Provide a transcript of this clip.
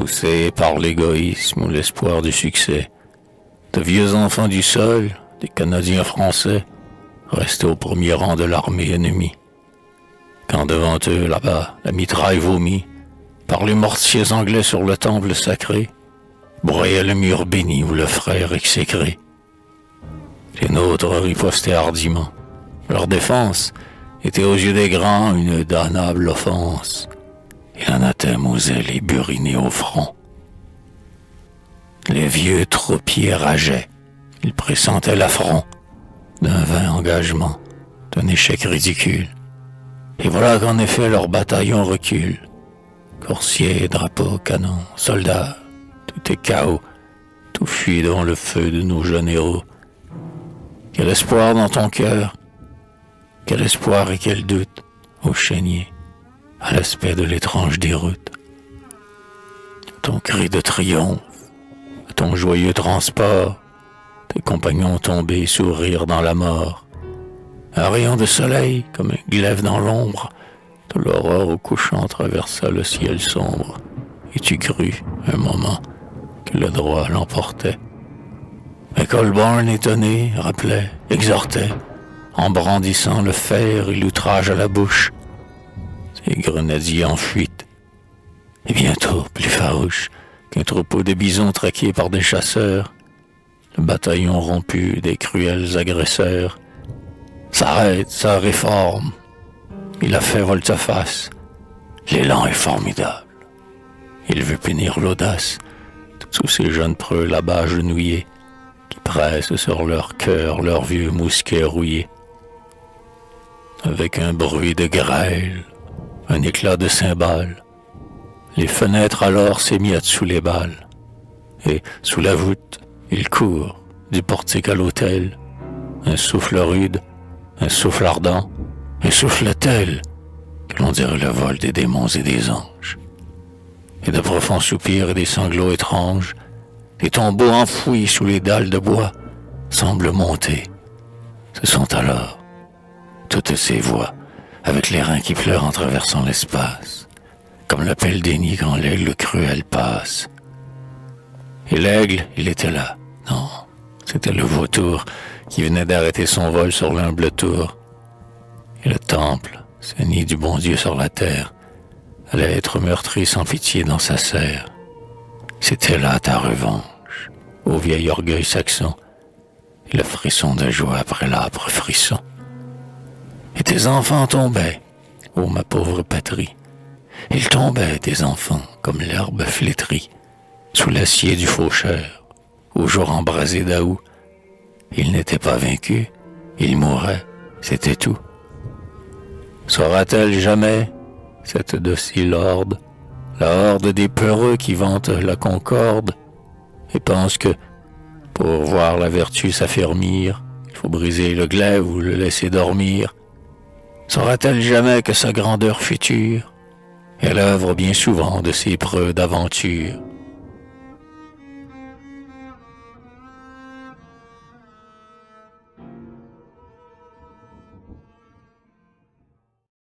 poussés par l'égoïsme ou l'espoir du succès, de vieux enfants du sol, des Canadiens français, restés au premier rang de l'armée ennemie. Quand devant eux, là-bas, la mitraille vomie, par les mortiers anglais sur le temple sacré, broyait le mur béni où le frère exécré. Les nôtres ripostaient hardiment. Leur défense était aux yeux des grands une damnable offense, et l'anathème osait les buriner au front. Les vieux troupiers rageaient, ils pressentaient l'affront d'un vain engagement, d'un échec ridicule. Et voilà qu'en effet leur bataillon recule. Coursiers, drapeaux, canons, soldats, tout est chaos, tout fuit devant le feu de nos jeunes héros. Quel espoir dans ton cœur, quel espoir et quel doute, ô chénier, à l'aspect de l'étrange déroute. Ton cri de triomphe, ton joyeux transport, tes compagnons tombés sourire dans la mort. Un rayon de soleil, comme un glaive dans l'ombre, de l'aurore au couchant traversa le ciel sombre, et tu crus, un moment, que le droit l'emportait. Mais Colborne, étonné, rappelait, exhortait, en brandissant le fer et l'outrage à la bouche, ces grenadiers en fuite. Et bientôt, plus farouche qu'un troupeau de bisons traqués par des chasseurs, le bataillon rompu des cruels agresseurs s'arrête, ça réforme. Il a fait volte-face. L'élan est formidable. Il veut punir l'audace de tous ces jeunes preux là-bas agenouillés qui pressent sur leur cœur leurs vieux mousquets rouillés. Avec un bruit de grêle, un éclat de cymbales, les fenêtres alors s'émiettent sous les balles, et sous la voûte, il court du portique à l'autel, un souffle rude, un souffle ardent, un souffle tel que l'on dirait le vol des démons et des anges. Et de profonds soupirs et des sanglots étranges, les tombeaux enfouis sous les dalles de bois semblent monter. Ce sont alors toutes ces voix, avec les reins qui pleurent en traversant l'espace, comme l'appel d'Énie quand l'aigle cruel passe. Et l'aigle, il était là. Non, c'était le vautour qui venait d'arrêter son vol sur l'humble tour. Et le temple, ce nid du bon Dieu sur la terre, allait être meurtri sans pitié dans sa serre. C'était là ta revanche, ô vieil orgueil saxon, et le frisson de joie après l'âpre frisson. Et tes enfants tombaient, ô ma pauvre patrie. Ils tombaient, tes enfants, comme l'herbe flétrie, sous l'acier du faucheur, au jour embrasé d'août. Ils n'étaient pas vaincus, ils mouraient, c'était tout. Saura-t-elle jamais, cette docile horde, la horde des peureux qui vantent la concorde, et pensent que, pour voir la vertu s'affermir, il faut briser le glaive ou le laisser dormir? Saura-t-elle jamais que sa grandeur future est l'œuvre bien souvent de ces preux d'aventure?